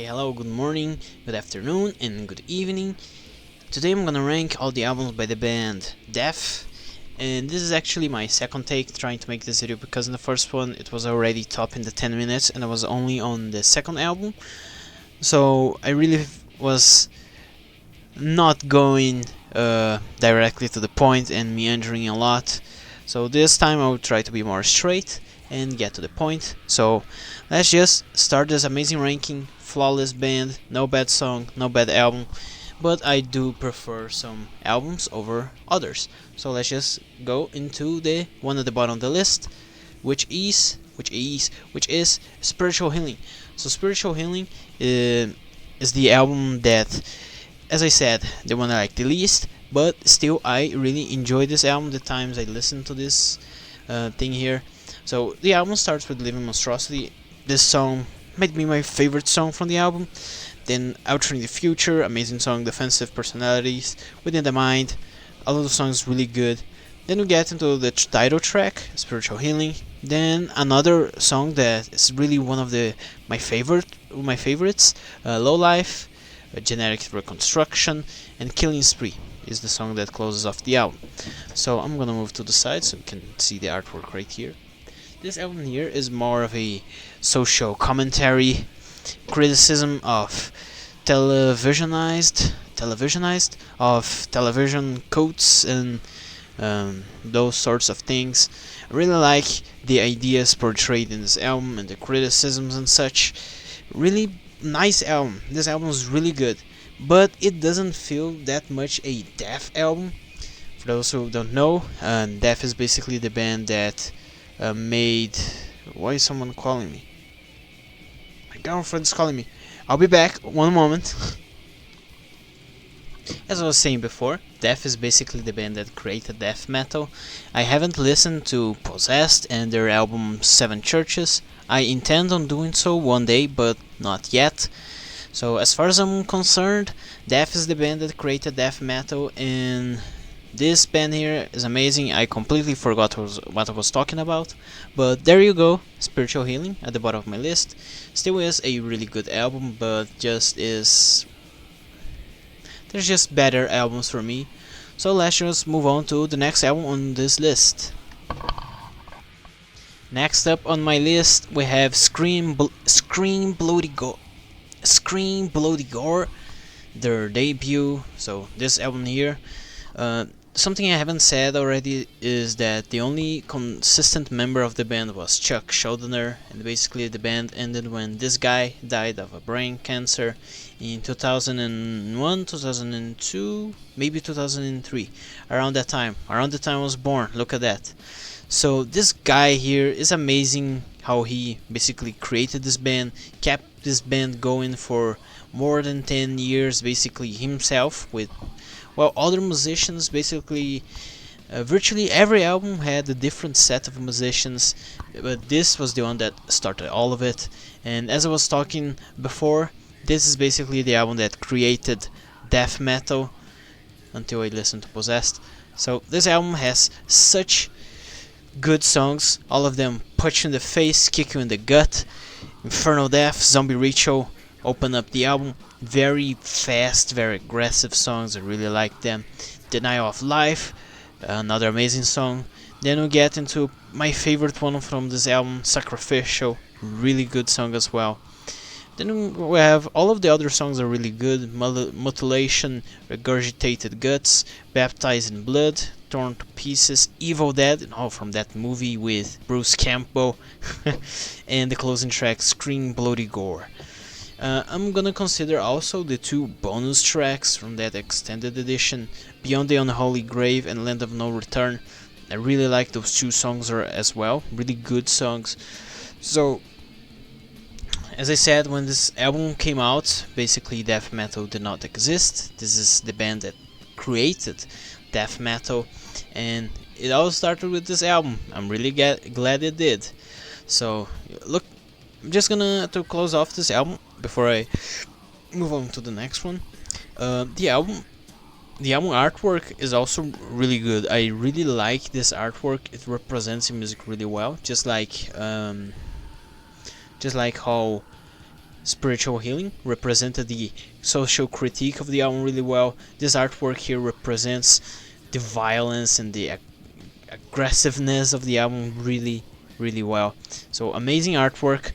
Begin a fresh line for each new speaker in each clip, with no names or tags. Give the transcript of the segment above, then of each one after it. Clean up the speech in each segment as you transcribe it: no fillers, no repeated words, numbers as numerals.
Hey, hello, good morning, good afternoon, and good evening. Today I'm gonna rank all the albums by the band Def, and this is actually my second take trying to make this video because in the first one it was already top in the 10 minutes and I was only on the second album, so I really was not going directly to the point and meandering a lot. So this time I will try to be more straight and get to the point. So let's just start this amazing ranking. Flawless band, no bad song, no bad album, but I do prefer some albums over others. So let's just go into the one at the bottom of the list, which is Spiritual Healing. So Spiritual Healing is the album that, as I said, the one I like the least, but still I really enjoy this album the times I listen to this thing here. So the album starts with Living Monstrosity. This song might be my favorite song from the album. Then Altering the Future, amazing song. Defensive Personalities, Within the Mind, all of the songs really good. Then we get into the title track, Spiritual Healing. Then another song that is really one of my favorites, Low Life, Genetic Reconstruction, and Killing Spree is the song that closes off the album. So I'm gonna move to the side so you can see the artwork right here. This album here is more of a social commentary, criticism of televisionized of television quotes and those sorts of things. I really like the ideas portrayed in this album and the criticisms and such. Really nice album. This album is really good, but it doesn't feel that much a Def album. For those who don't know, Def is basically the band that made... Why is someone calling me? My girlfriend's calling me. I'll be back, one moment. As I was saying before, Def is basically the band that created death metal. I haven't listened to Possessed and their album Seven Churches. I intend on doing so one day, but not yet. So as far as I'm concerned, Def is the band that created death metal, and this band here is amazing. I completely forgot what I was talking about, but there you go. Spiritual Healing at the bottom of my list. Still is a really good album, but there's just better albums for me. So let's just move on to the next album on this list. Next up on my list we have Scream Bloody Gore, their debut. So this album here, something I haven't said already is that the only consistent member of the band was Chuck Schuldiner, and basically the band ended when this guy died of a brain cancer in 2001, 2002, maybe 2003, around the time I was born. Look at that. So this guy here is amazing, how he basically created this band, kept this band going for more than 10 years basically himself, with other musicians. Basically virtually every album had a different set of musicians, but this was the one that started all of it. And as I was talking before, this is basically the album that created death metal until I listened to Possessed. So this album has such good songs, all of them punch you in the face, kick you in the gut. Infernal Death, Zombie Ritual open up the album. Very fast, very aggressive songs, I really like them. Denial of Life, another amazing song. Then we get into my favorite one from this album, Sacrificial, really good song as well. Then we have all of the other songs are really good. Mutilation, Regurgitated Guts, Baptized in Blood, Torn to Pieces, Evil Dead, from that movie with Bruce Campbell, and the closing track, Scream Bloody Gore. I'm gonna consider also the two bonus tracks from that extended edition, Beyond the Unholy Grave and Land of No Return. I really like those two songs as well, really good songs. So, as I said, when this album came out, basically death metal did not exist. This is the band that created death metal, and it all started with this album. I'm really glad it did. So, look, I'm just gonna to close off this album before I move on to the next one. The album artwork is also really good. I really like this artwork. It represents the music really well, just like how Spiritual Healing represented the social critique of the album really well. This artwork here represents the violence and the aggressiveness of the album really well. So amazing artwork.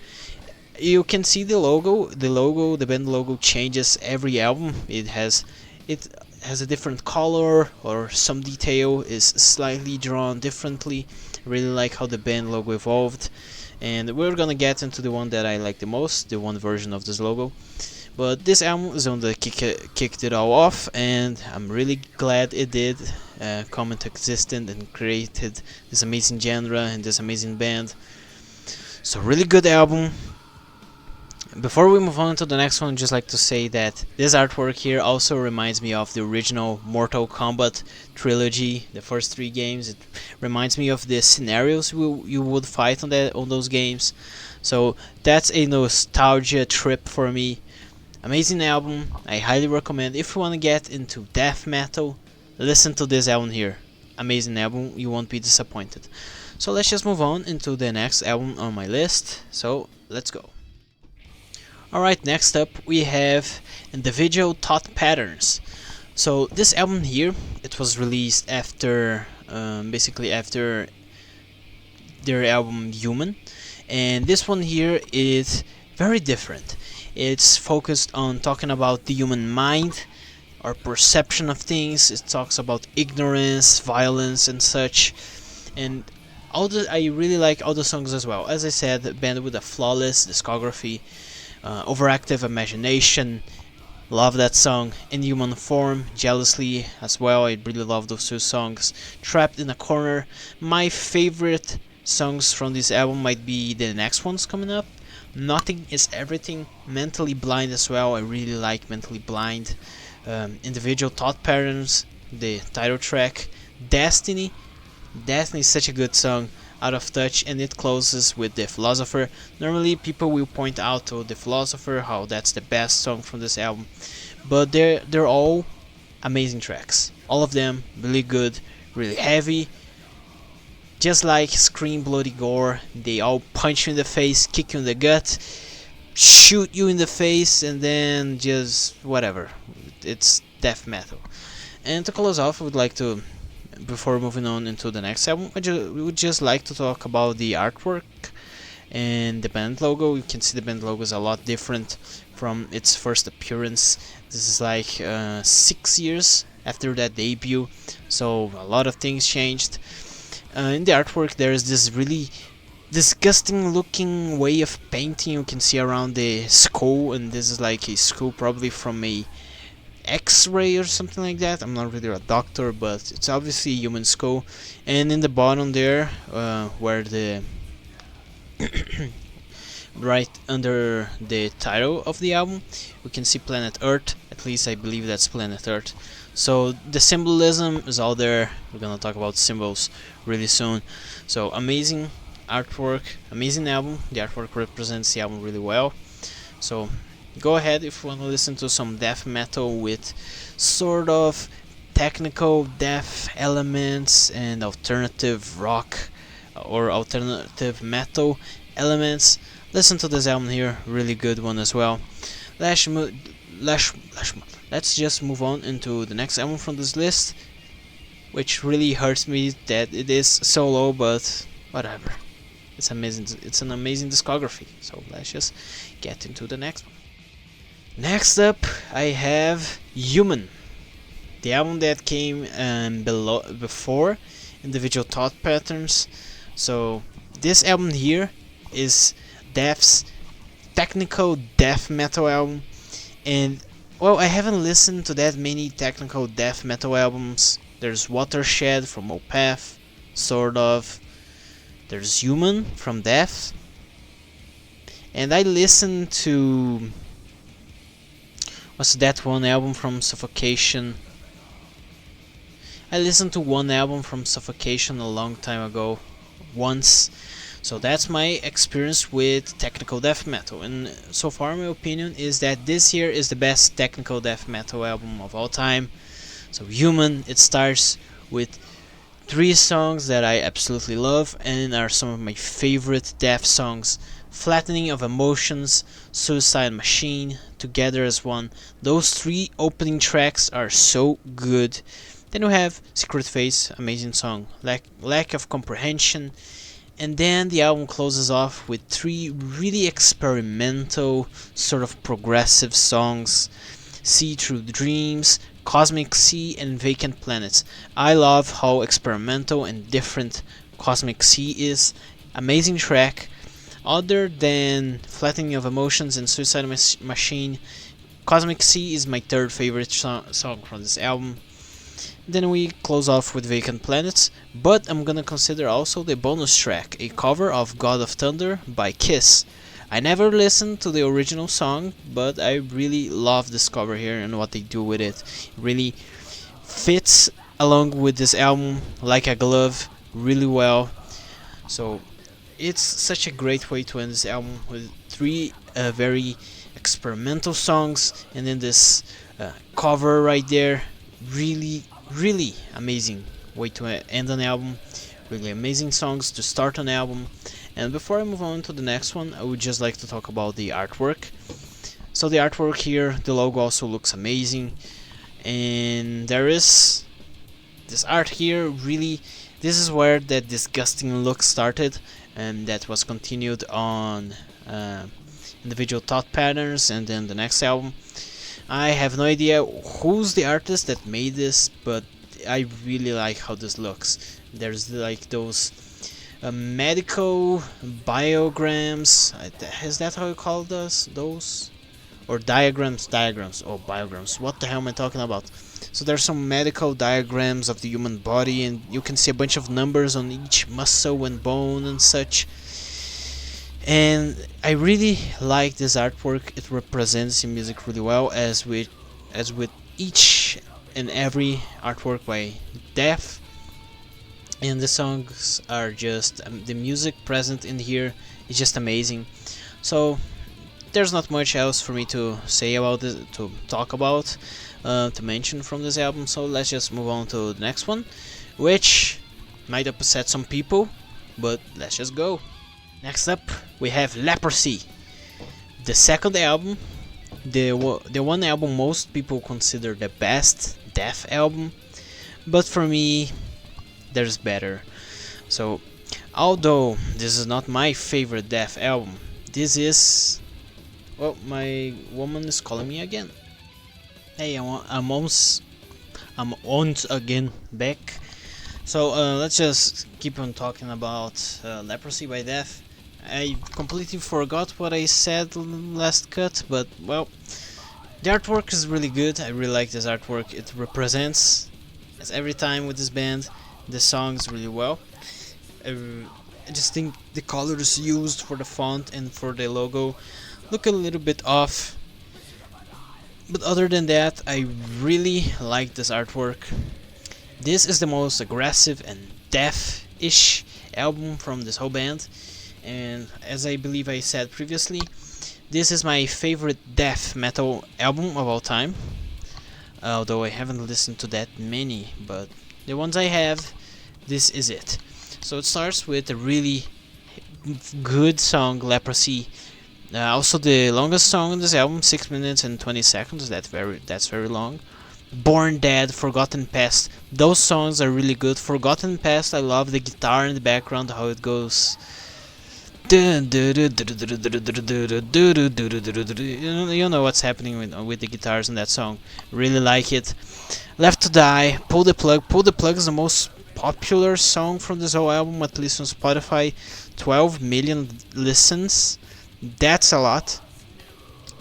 You can see the logo. The band logo changes every album. It has a different color, or some detail is slightly drawn differently. I really like how the band logo evolved, and we're gonna get into the one that I like the most, the one version of this logo. But this album is on the kicked it all off, and I'm really glad it did come into existence and created this amazing genre and this amazing band. So really good album. Before we move on to the next one, I'd just like to say that this artwork here also reminds me of the original Mortal Kombat trilogy, the first 3 games. It reminds me of the scenarios you would fight on those games. So that's a nostalgia trip for me. Amazing album. I highly recommend. If you want to get into death metal, listen to this album here. Amazing album. You won't be disappointed. So let's just move on into the next album on my list. So let's go. Alright, next up we have Individual Thought Patterns. So this album here, it was released after, basically after their album Human, and this one here is very different. It's focused on talking about the human mind, our perception of things. It talks about ignorance, violence, and such. And I really like all the songs as well. As I said, a band with a flawless discography. Overactive Imagination, love that song. In Human Form, Jealously as well, I really love those 2 songs. Trapped in a Corner, my favorite songs from this album might be the next ones coming up. Nothing is Everything, Mentally Blind as well, I really like Mentally Blind. Individual Thought Patterns, the title track. Destiny is such a good song. Out of Touch, and it closes with The Philosopher. Normally people will point out to The Philosopher how that's the best song from this album, but they're all amazing tracks. All of them really good, really heavy. Just like Scream Bloody Gore, they all punch you in the face, kick you in the gut, shoot you in the face, and then just whatever. It's death metal. And to close off, I would like to, before moving on into the next album, we would just like to talk about the artwork and the band logo. You can see the band logo is a lot different from its first appearance. This is like 6 years after that debut, so a lot of things changed. In the artwork there is this really disgusting looking way of painting you can see around the skull, and this is like a skull probably from a X-ray or something like that. I'm not really a doctor, but it's obviously a human skull. And in the bottom there, where the right under the title of the album, we can see Planet Earth. At least I believe that's Planet Earth. So the symbolism is all there. We're gonna talk about symbols really soon. So amazing artwork, amazing album. The artwork represents the album really well. So go ahead if you want to listen to some death metal with sort of technical death elements and alternative rock or alternative metal elements. Listen to this album here, really good one as well. Let's just move on into the next album from this list, which really hurts me that it is so low, but whatever. It's amazing. It's an amazing discography. So let's just get into the next one. Next up, I have Human, the album that came before Individual Thought Patterns. So this album here is Death's technical death metal album, and well, I haven't listened to that many technical death metal albums. There's Watershed from Opeth, sort of. There's Human from Death, and I listened to, what's that one album from Suffocation? I listened to one album from Suffocation a long time ago, once. So that's my experience with technical death metal, and so far my opinion is that this here is the best technical death metal album of all time. So Human, it starts with 3 songs that I absolutely love and are some of my favorite death songs Flattening of Emotions, Suicide Machine, Together as One. Those three opening tracks are so good. Then we have Secret Face, amazing song, Lack of Comprehension, and then the album closes off with three really experimental, sort of progressive songs: See Through Dreams, Cosmic Sea, and Vacant Planets. I love how experimental and different Cosmic Sea is. Amazing track. Other than Flattening of Emotions and Suicide Machine, Cosmic Sea is my third favorite song from this album. Then we close off with Vacant Planets, but I'm gonna consider also the bonus track, a cover of God of Thunder by Kiss. I never listened to the original song, but I really love this cover here and what they do with it. It really fits along with this album like a glove really well. So it's such a great way to end this album with three very experimental songs, and then this cover right there. Really amazing way to end an album. Really amazing songs to start an album. And before I move on to the next one, I would just like to talk about the artwork. So the artwork here, the logo also looks amazing, and there is this art here. Really, this is where that disgusting look started, and that was continued on Individual Thought Patterns and then the next album. I have no idea who's the artist that made this, but I really like how this looks. There's like those medical biograms. Is that how you call those? Or diagrams? Oh, biograms. What the hell am I talking about? So there's some medical diagrams of the human body, and you can see a bunch of numbers on each muscle and bone and such. And I really like this artwork. It represents the music really well, as with each and every artwork by Def. And the songs are just the music present in here is just amazing. So there's not much else for me to say about this, to talk about, to mention from this album. So let's just move on to the next one, which might upset some people, but let's just go. Next up, we have Leprosy, the second album, the one album most people consider the best Def album, but for me, there's better. So, although this is not my favorite Def album, this is... Well, my woman is calling me again. Hey, I'm once again back. So let's just keep on talking about Leprosy by Def. I completely forgot what I said last cut, but well, the artwork is really good. I really like this artwork. It represents, as every time with this band, the songs really well. I just think the colors used for the font and for the logo look a little bit off, but other than that, I really like this artwork. This is the most aggressive and Def-ish album from this whole band, and as I believe I said previously, this is my favorite death metal album of all time, although I haven't listened to that many, but the ones I have, this is it. So it starts with a really good song, Leprosy. Also the longest song on this album, 6 minutes and 20 seconds, that's very long. Born Dead, Forgotten Past, those songs are really good. Forgotten Past, I love the guitar in the background, how it goes. You know what's happening with the guitars in that song. Really like it. Left to Die, Pull the Plug. Pull the Plug is the most popular song from this whole album, at least on Spotify. 12 million listens. That's a lot.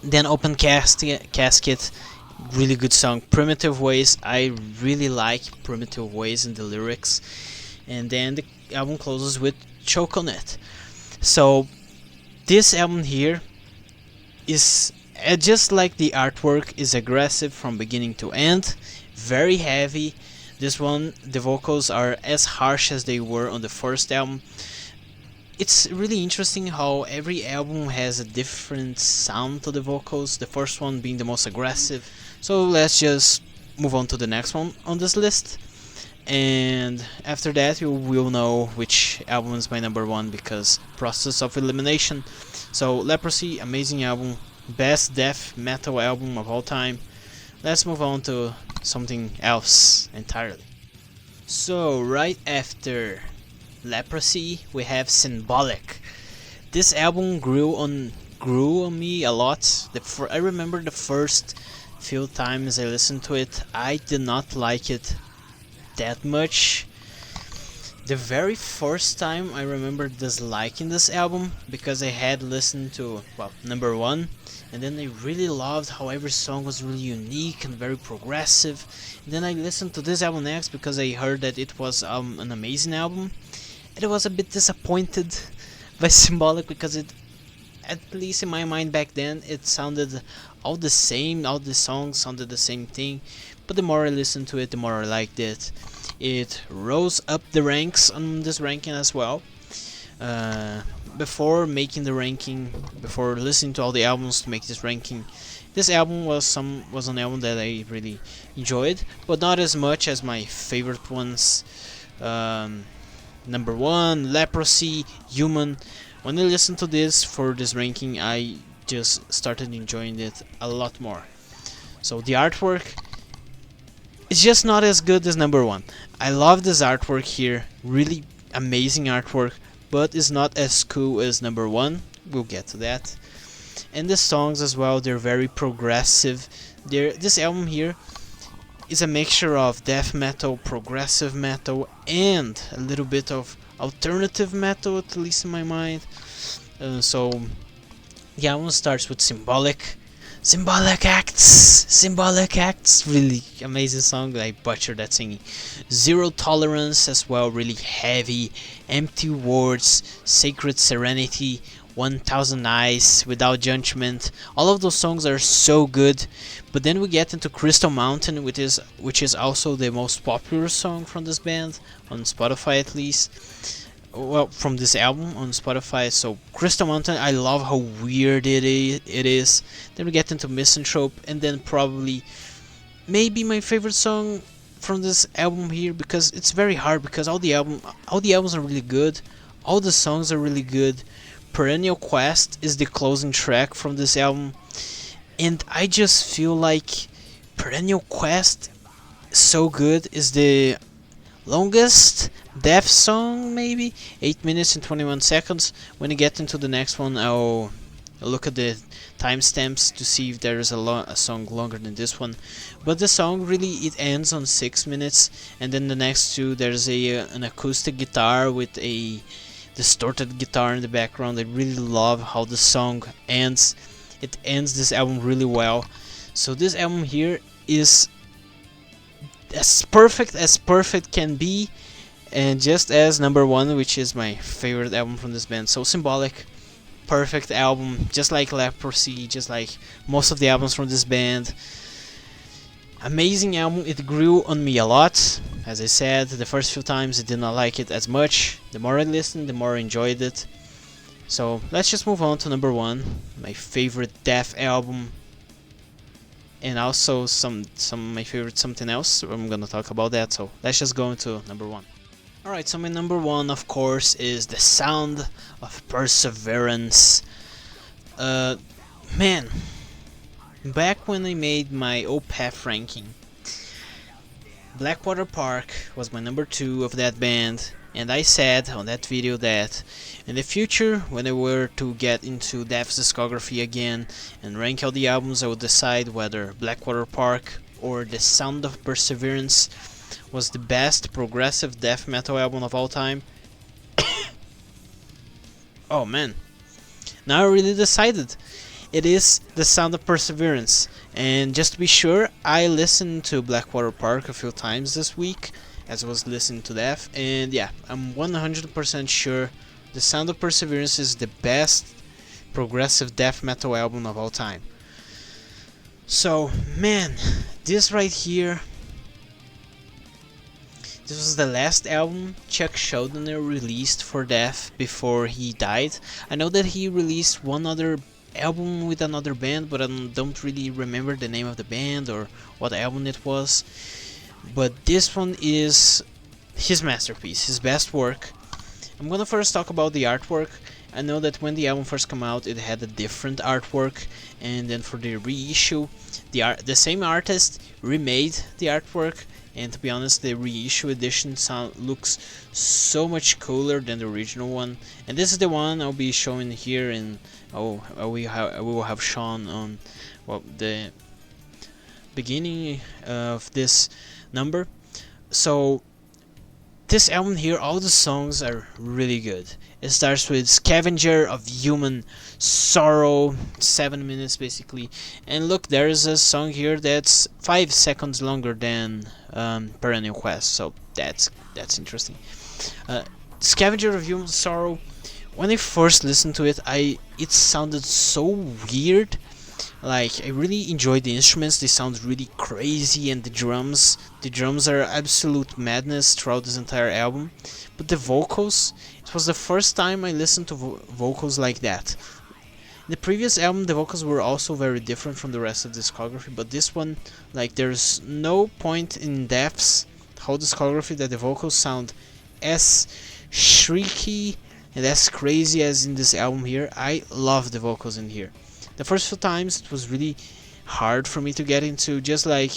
Then Open Casket, really good song. Primitive Ways, I really like Primitive Ways in the lyrics. And then the album closes with Choke on It. So this album here is just like the artwork, is aggressive from beginning to end, very heavy. This one, the vocals are as harsh as they were on the first album. It's really interesting how every album has a different sound to the vocals, the first one being the most aggressive. So let's just move on to the next one on this list. And after that you will know which album is my number one, because process of elimination. So Leprosy, amazing album, best death metal album of all time. Let's move on to something else entirely. So right after Leprosy we have Symbolic. This album grew on me a lot. I remember the first few times I listened to it, I did not like it that much. The very first time I remember disliking this album because I had listened to, well, number one, and then I really loved how every song was really unique and very progressive. And then I listened to this album next because I heard that it was an amazing album, and I was a bit disappointed by Symbolic because it, at least in my mind back then, it sounded all the same, all the songs sounded the same thing. But the more I listened to it, the more I liked it. It rose up the ranks on this ranking as well. Before making the ranking, before listening to all the albums to make this ranking, this album was an album that I really enjoyed, but not as much as my favorite ones. Number one, Leprosy, Human. When I listened to this for this ranking, I just started enjoying it a lot more. So the artwork, it's just not as good as number one. I love this artwork here, really amazing artwork, but it's not as cool as number one. We'll get to that. And the songs as well, they're very progressive. This album here is a mixture of death metal, progressive metal, and a little bit of alternative metal, at least in my mind. So the album starts with Symbolic. Symbolic Acts, really amazing song. I butchered that singing. Zero Tolerance as well, really heavy. Empty Words, Sacred Serenity, 1000 Eyes, Without Judgment. All of those songs are so good. But then we get into Crystal Mountain, which is also the most popular song from this band, on Spotify at least. Well, from this album on Spotify. So Crystal Mountain, I love how weird it is. Then we get into Misanthrope, and then probably maybe my favorite song from this album here, because it's very hard, because all the albums are really good, all the songs are really good. Perennial Quest is the closing track from this album, and I just feel like Perennial Quest is so good, is the longest death song, maybe 8 minutes and 21 seconds. When you get into the next one, I'll look at the timestamps to see if there is a song longer than this one. But the song really, it ends on 6 minutes, and then the next two, there's an acoustic guitar with a distorted guitar in the background. I really love how the song ends. It ends this album really well. So this album here is as perfect can be, and just as number one, which is my favorite album from this band. So Symbolic, perfect album, just like Leprosy, just like most of the albums from this band. Amazing album. It grew on me a lot. As I said, the first few times I did not like it as much. The more I listened, the more I enjoyed it. So let's just move on to number one, my favorite death album, and also some my favorite something else. I'm gonna talk about that. So let's just go into number one. Alright, so my number one, of course, is The Sound of Perseverance. Man, back when I made my Opeth ranking, Blackwater Park was my number two of that band, and I said on that video that in the future, when I were to get into Death's discography again and rank all the albums, I would decide whether Blackwater Park or The Sound of Perseverance was the best progressive death metal album of all time. Oh man, now I really decided. It is The Sound of Perseverance, and just to be sure, I listened to Blackwater Park a few times this week as I was listening to Death, and yeah, I'm 100% sure The Sound of Perseverance is the best progressive death metal album of all time. So man, this right here, this was the last album Chuck Schuldiner released for Death before he died. I know that he released one other album with another band, but I don't really remember the name of the band or what album it was. But this one is his masterpiece, his best work. I'm gonna first talk about the artwork. I know that when the album first came out, it had a different artwork, and then for the reissue, the same artist remade the artwork. And to be honest, the reissue edition looks so much cooler than the original one. And this is the one I'll be showing here, and we will have shown on, well, the beginning of this number. So this album here, all the songs are really good. It starts with Scavenger of Human Sorrow, 7 minutes basically. And look, there is a song here that's 5 seconds longer than Perennial Quest, so that's interesting. Scavenger of Human Sorrow, when I first listened to it, it sounded so weird. Like, I really enjoyed the instruments, they sound really crazy, and the drums are absolute madness throughout this entire album. But the vocals, it was the first time I listened to vocals like that. In the previous album, the vocals were also very different from the rest of the discography, but this one, like, there's no point in Def's whole discography that the vocals sound as shrieky and as crazy as in this album here. I love the vocals in here. The first few times it was really hard for me to get into, just like,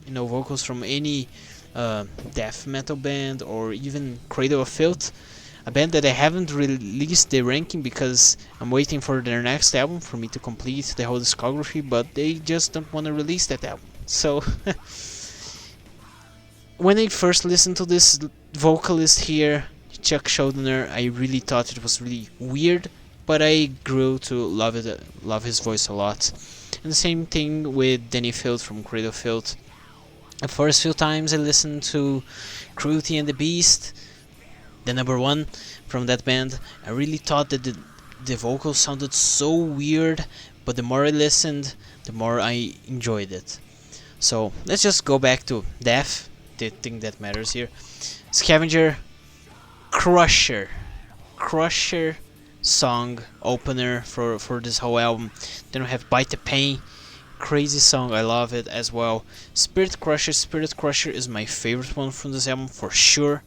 vocals from any death metal band, or even Cradle of Filth, a band that I haven't released the ranking because I'm waiting for their next album for me to complete the whole discography, but they just don't want to release that album. So when I first listened to this vocalist here, Chuck Schuldiner, I really thought it was really weird, but I grew to love his voice a lot. And the same thing with Danny Field from Cradle of Filth. The first few times I listened to Cruelty and the Beast, the number one from that band, I really thought that the vocals sounded so weird, but the more I listened, the more I enjoyed it. So let's just go back to Death, the thing that matters here. Scavenger, Crusher song opener for this whole album. Then we have Bite the Pain, crazy song, I love it as well. Spirit Crusher is my favorite one from this album for sure.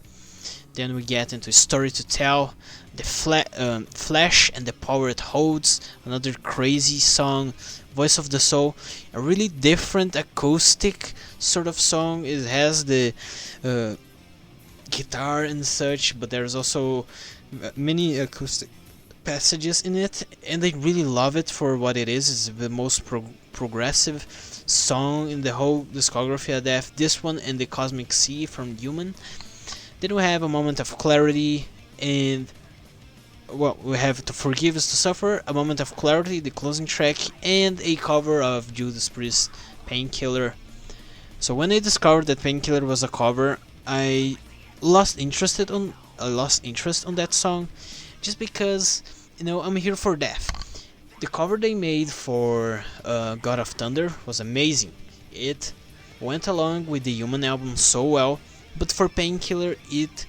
Then we get into Story to Tell, the Flesh and the Power It Holds, another crazy song. Voice of the Soul, a really different acoustic sort of song. It has the guitar and such, but there's also many acoustic passages in it, and I really love it for what it is. It's the most progressive song in the whole discography of Death. This one and the Cosmic Sea from Human. Then we have A Moment of Clarity, and we have To Forgive Is to Suffer, A Moment of Clarity, the closing track, and a cover of Judas Priest, Painkiller. So when I discovered that Painkiller was a cover, I lost interest on that song, just because, I'm here for Death. The cover they made for God of Thunder was amazing. It went along with the Human album so well, but for Painkiller it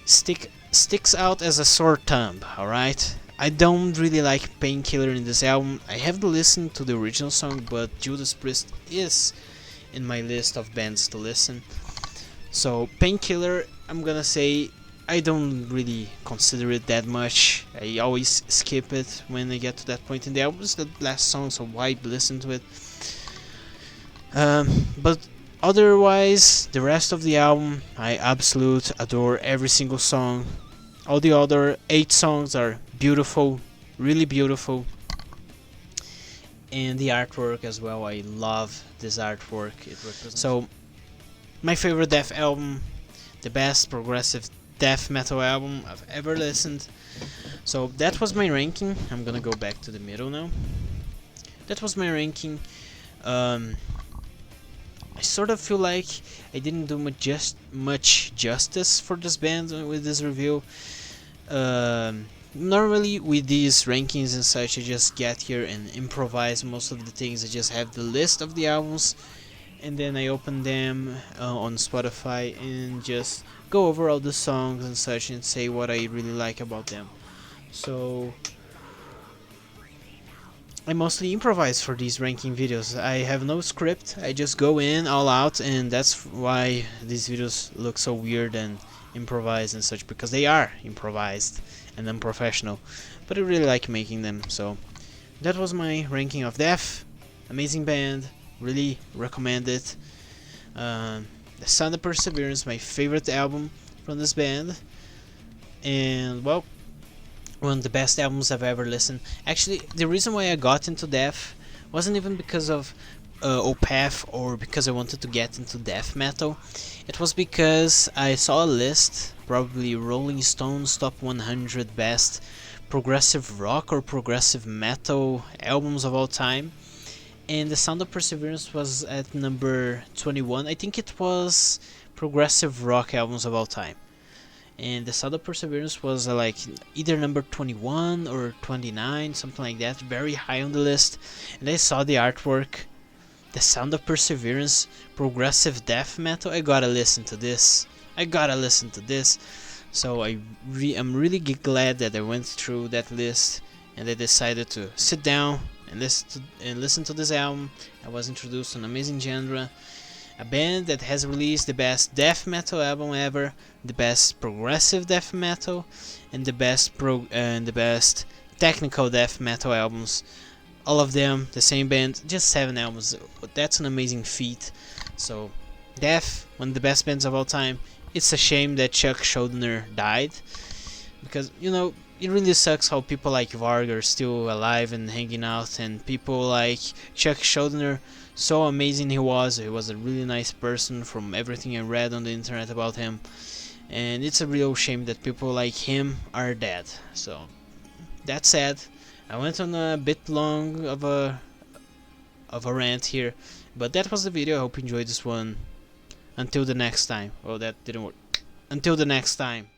sticks out as a sore thumb, alright? I don't really like Painkiller in this album. I haven't listened to the original song, but Judas Priest is in my list of bands to listen. So Painkiller, I'm gonna say I don't really consider it that much. I always skip it when I get to that point in the album. It's the last song, so why listen to it? But otherwise, the rest of the album, I absolutely adore every single song. All the other 8 songs are beautiful, really beautiful. And the artwork as well, I love this artwork. It represents. So, my favorite Death album, the best progressive death metal album I've ever listened. So that was my ranking. I'm gonna go back to the middle now. That was my ranking. I sort of feel like I didn't do much justice for this band with this review. Normally with these rankings and such, I just get here and improvise most of the things. I just have the list of the albums, and then I open them on Spotify and just go over all the songs and such and say what I really like about them. So I mostly improvise for these ranking videos. I have no script, I just go in all out, and that's why these videos look so weird and improvised and such, because they are improvised and unprofessional. But I really like making them, so that was my ranking of Death. Amazing band, really recommend it. The Sound of Perseverance, my favorite album from this band, and well, one of the best albums I've ever listened. Actually, the reason why I got into death wasn't even because of Opeth or because I wanted to get into death metal. It was because I saw a list, probably Rolling Stone's top 100 best progressive rock or progressive metal albums of all time, and The Sound of Perseverance was at number 21. I think it was progressive rock albums of all time, and The Sound of Perseverance was like either number 21 or 29, something like that, very high on the list. And I saw the artwork, The Sound of Perseverance, progressive death metal. I gotta listen to this. So I'm really glad that I went through that list and I decided to sit down and listen to this album. I was introduced to an amazing genre, a band that has released the best death metal album ever, the best progressive death metal, and the best technical death metal albums. All of them, the same band, just 7 albums. That's an amazing feat. So, Death, one of the best bands of all time. It's a shame that Chuck Schuldiner died, because it really sucks how people like Varg are still alive and hanging out, and people like Chuck Schuldiner, so amazing he was a really nice person from everything I read on the internet about him, and it's a real shame that people like him are dead. So that's sad. I went on a bit long of a rant here, but that was the video. I hope you enjoyed this one. Until the next time. Oh, that didn't work. Until the next time.